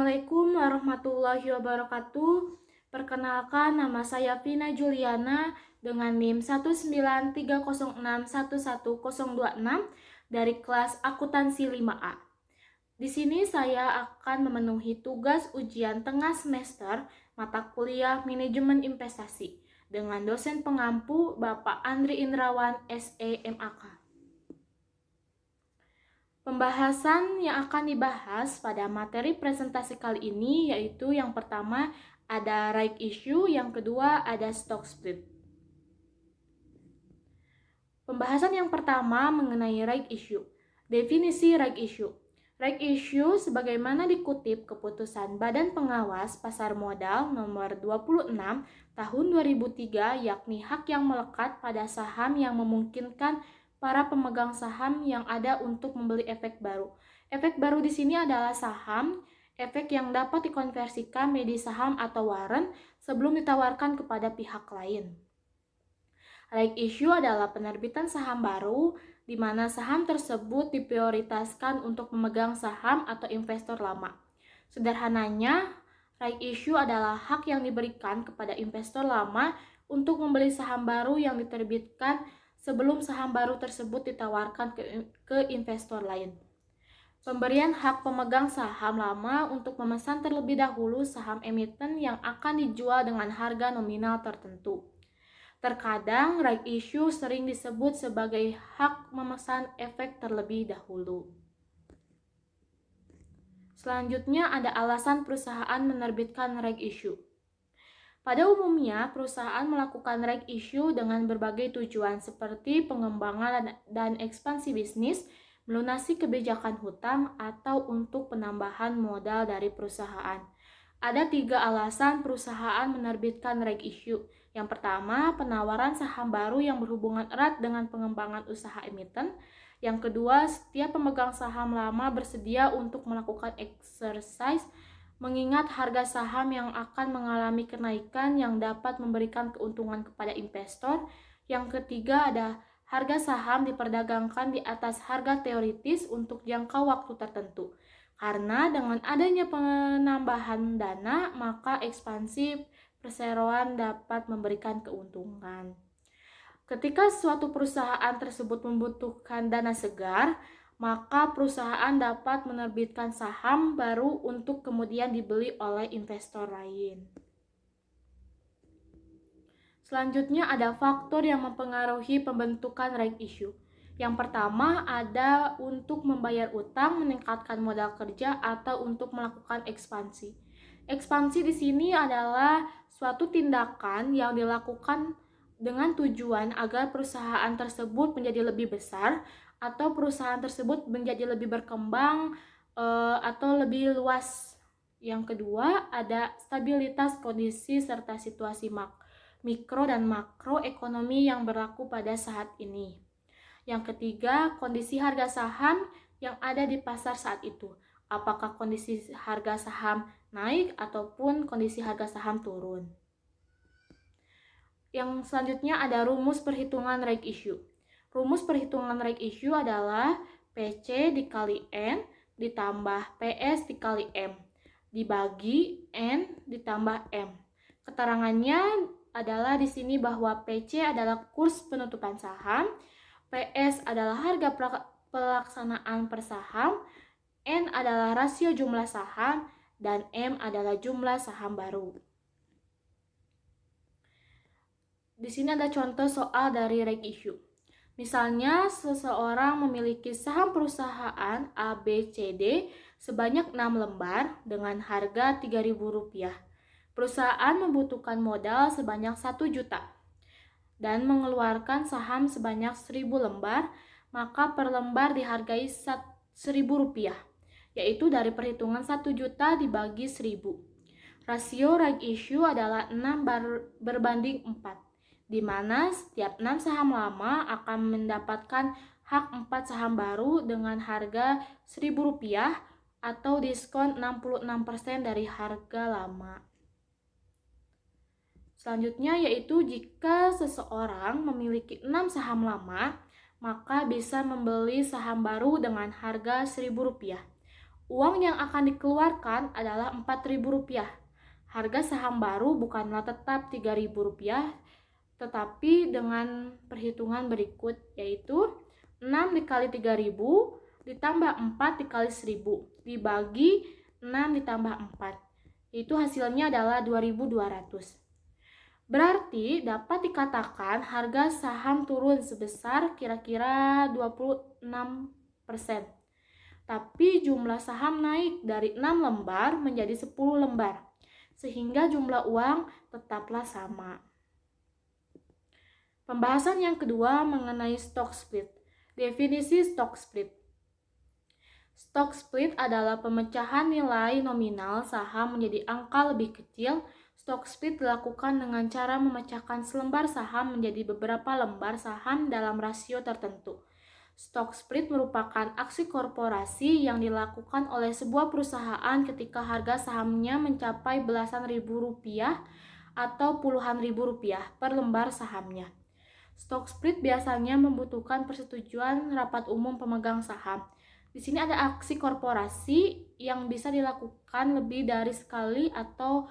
Assalamualaikum warahmatullahi wabarakatuh. Perkenalkan, nama saya Vina Juliana dengan NIM 19306111026 dari kelas Akuntansi 5A. Di sini saya akan memenuhi tugas ujian tengah semester mata kuliah Manajemen Investasi dengan dosen pengampu Bapak Andri Indrawan, SE MAK. Pembahasan yang akan dibahas pada materi presentasi kali ini yaitu yang pertama ada right issue, yang kedua ada stock split. Pembahasan yang pertama mengenai right issue. Definisi right issue. Right issue sebagaimana dikutip keputusan Badan Pengawas Pasar Modal nomor 26 tahun 2003 yakni hak yang melekat pada saham yang memungkinkan para pemegang saham yang ada untuk membeli efek baru. Efek baru di sini adalah saham, efek yang dapat dikonversikan menjadi saham atau warrant sebelum ditawarkan kepada pihak lain. Right issue adalah penerbitan saham baru di mana saham tersebut diprioritaskan untuk memegang saham atau investor lama. Sederhananya, right issue adalah hak yang diberikan kepada investor lama untuk membeli saham baru yang diterbitkan sebelum saham baru tersebut ditawarkan ke investor lain. Pemberian hak pemegang saham lama untuk memesan terlebih dahulu saham emiten yang akan dijual dengan harga nominal tertentu. Terkadang right issue sering disebut sebagai hak memesan efek terlebih dahulu. Selanjutnya ada alasan perusahaan menerbitkan right issue. Pada umumnya, perusahaan melakukan right issue dengan berbagai tujuan seperti pengembangan dan ekspansi bisnis, melunasi kebijakan hutang, atau untuk penambahan modal dari perusahaan. Ada 3 alasan perusahaan menerbitkan right issue. Yang pertama, penawaran saham baru yang berhubungan erat dengan pengembangan usaha emiten. Yang kedua, setiap pemegang saham lama bersedia untuk melakukan exercise mengingat harga saham yang akan mengalami kenaikan yang dapat memberikan keuntungan kepada investor. Yang ketiga ada harga saham diperdagangkan di atas harga teoritis untuk jangka waktu tertentu. Karena dengan adanya penambahan dana, maka ekspansi perseroan dapat memberikan keuntungan. Ketika suatu perusahaan tersebut membutuhkan dana segar, maka perusahaan dapat menerbitkan saham baru untuk kemudian dibeli oleh investor lain. Selanjutnya ada faktor yang mempengaruhi pembentukan right issue. Yang pertama ada untuk membayar utang, meningkatkan modal kerja, atau untuk melakukan ekspansi. Ekspansi di sini adalah suatu tindakan yang dilakukan dengan tujuan agar perusahaan tersebut menjadi lebih besar atau perusahaan tersebut menjadi lebih berkembang atau lebih luas. Yang kedua, ada stabilitas kondisi serta situasi mikro dan makro ekonomi yang berlaku pada saat ini. Yang ketiga, kondisi harga saham yang ada di pasar saat itu. Apakah kondisi harga saham naik ataupun kondisi harga saham turun. Yang selanjutnya ada rumus perhitungan right issue. Rumus perhitungan right issue adalah PC dikali N ditambah PS dikali M dibagi N ditambah M. Keterangannya adalah di sini bahwa PC adalah kurs penutupan saham, PS adalah harga pelaksanaan per saham, N adalah rasio jumlah saham, dan M adalah jumlah saham baru. Di sini ada contoh soal dari right issue. Misalnya, seseorang memiliki saham perusahaan ABCD sebanyak 6 lembar dengan harga Rp3.000. Perusahaan membutuhkan modal sebanyak 1 juta dan mengeluarkan saham sebanyak 1.000 lembar, maka per lembar dihargai Rp1.000, yaitu dari perhitungan 1 juta dibagi 1.000. Rasio right issue adalah 6 berbanding 4. di mana setiap 6 saham lama akan mendapatkan hak 4 saham baru dengan harga Rp1.000 atau diskon 66% dari harga lama. Selanjutnya yaitu jika seseorang memiliki 6 saham lama, maka bisa membeli saham baru dengan harga Rp1.000. Uang yang akan dikeluarkan adalah Rp4.000. Harga saham baru bukanlah tetap Rp3.000, tetapi dengan perhitungan berikut, yaitu 6 dikali 3.000 ditambah 4 dikali 1.000 dibagi 6 ditambah 4. Itu hasilnya adalah 2.200. Berarti dapat dikatakan harga saham turun sebesar kira-kira 26%. Tapi jumlah saham naik dari 6 lembar menjadi 10 lembar, sehingga jumlah uang tetaplah sama. Pembahasan yang kedua mengenai stock split. Definisi stock split. Stock split adalah pemecahan nilai nominal saham menjadi angka lebih kecil. Stock split dilakukan dengan cara memecahkan selembar saham menjadi beberapa lembar saham dalam rasio tertentu. Stock split merupakan aksi korporasi yang dilakukan oleh sebuah perusahaan ketika harga sahamnya mencapai belasan ribu rupiah atau puluhan ribu rupiah per lembar sahamnya. Stock split biasanya membutuhkan persetujuan rapat umum pemegang saham. Di sini ada aksi korporasi yang bisa dilakukan lebih dari sekali atau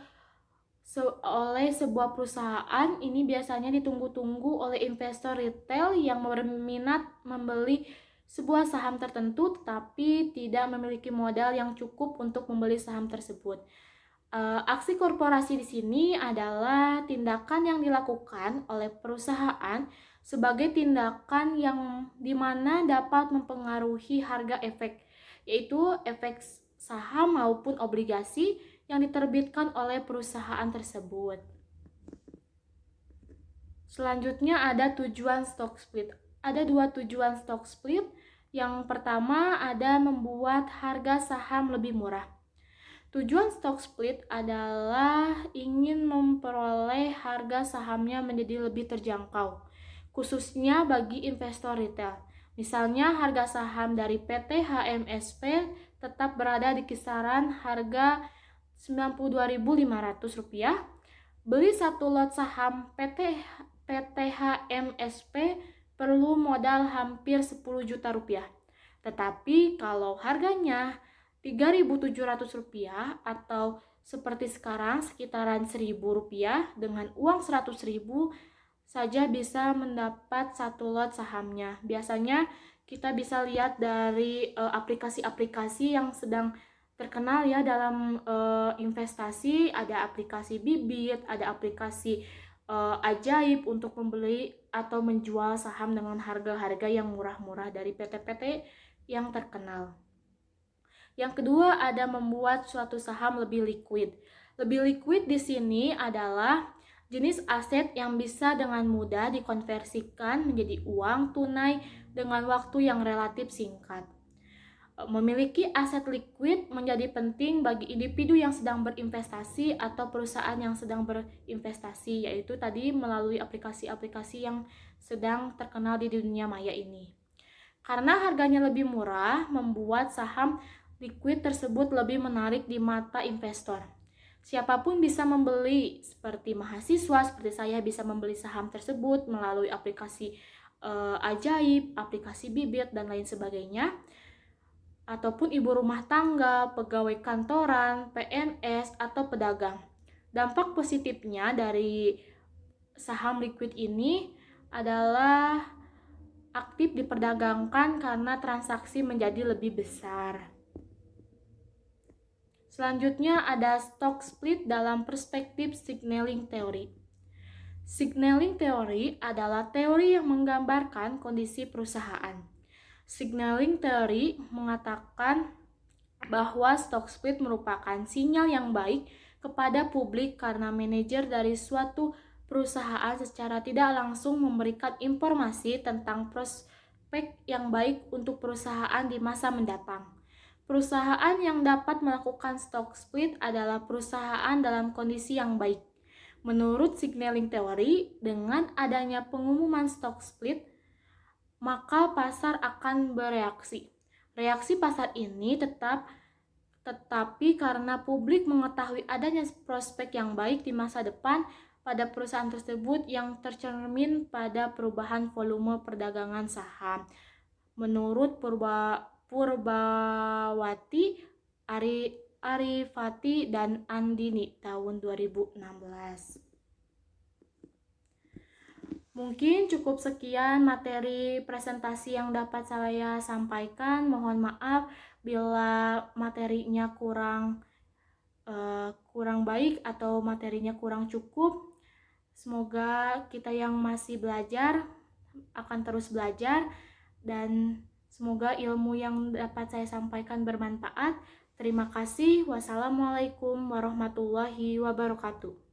oleh sebuah perusahaan. Ini biasanya ditunggu-tunggu oleh investor retail yang berminat membeli sebuah saham tertentu tetapi tidak memiliki modal yang cukup untuk membeli saham tersebut. Aksi korporasi di sini adalah tindakan yang dilakukan oleh perusahaan sebagai tindakan yang dimana dapat mempengaruhi harga efek, yaitu efek saham maupun obligasi yang diterbitkan oleh perusahaan tersebut. Selanjutnya ada tujuan stock split. Ada dua tujuan stock split. Yang pertama ada membuat harga saham lebih murah. Tujuan stock split adalah ingin memperoleh harga sahamnya menjadi lebih terjangkau, khususnya bagi investor retail. Misalnya harga saham dari PT HMSP tetap berada di kisaran harga Rp92.500. Beli satu lot saham PT HMSP perlu modal hampir Rp10 juta. Tetapi kalau harganya Rp3.700 atau seperti sekarang sekitaran Rp1.000 dengan uang Rp100.000 saja bisa mendapat satu lot sahamnya. Biasanya kita bisa lihat dari aplikasi-aplikasi yang sedang terkenal ya dalam investasi. Ada aplikasi Bibit, ada aplikasi Ajaib untuk membeli atau menjual saham dengan harga-harga yang murah-murah dari PT-PT yang terkenal. Yang kedua ada membuat suatu saham lebih liquid. Lebih liquid di sini adalah jenis aset yang bisa dengan mudah dikonversikan menjadi uang tunai dengan waktu yang relatif singkat. Memiliki aset liquid menjadi penting bagi individu yang sedang berinvestasi atau perusahaan yang sedang berinvestasi, yaitu tadi melalui aplikasi-aplikasi yang sedang terkenal di dunia maya ini. Karena harganya lebih murah, membuat saham liquid tersebut lebih menarik di mata investor. Siapapun bisa membeli, seperti mahasiswa, seperti saya bisa membeli saham tersebut melalui aplikasi Ajaib, aplikasi Bibit, dan lain sebagainya. Ataupun ibu rumah tangga, pegawai kantoran, PNS, atau pedagang. Dampak positifnya dari saham liquid ini adalah aktif diperdagangkan karena transaksi menjadi lebih besar. Selanjutnya ada stock split dalam perspektif signaling theory. Signaling theory adalah teori yang menggambarkan kondisi perusahaan. Signaling theory mengatakan bahwa stock split merupakan sinyal yang baik kepada publik karena manajer dari suatu perusahaan secara tidak langsung memberikan informasi tentang prospek yang baik untuk perusahaan di masa mendatang. Perusahaan yang dapat melakukan stock split adalah perusahaan dalam kondisi yang baik. Menurut signaling theory, dengan adanya pengumuman stock split, maka pasar akan bereaksi. Reaksi pasar ini tetapi karena publik mengetahui adanya prospek yang baik di masa depan pada perusahaan tersebut yang tercermin pada perubahan volume perdagangan saham. Menurut Purbawati, Arifati dan Andini tahun 2016. Mungkin cukup sekian materi presentasi yang dapat saya sampaikan. Mohon maaf bila materinya kurang baik atau materinya kurang cukup. Semoga kita yang masih belajar akan terus belajar, dan semoga ilmu yang dapat saya sampaikan bermanfaat. Terima kasih. Wassalamualaikum warahmatullahi wabarakatuh.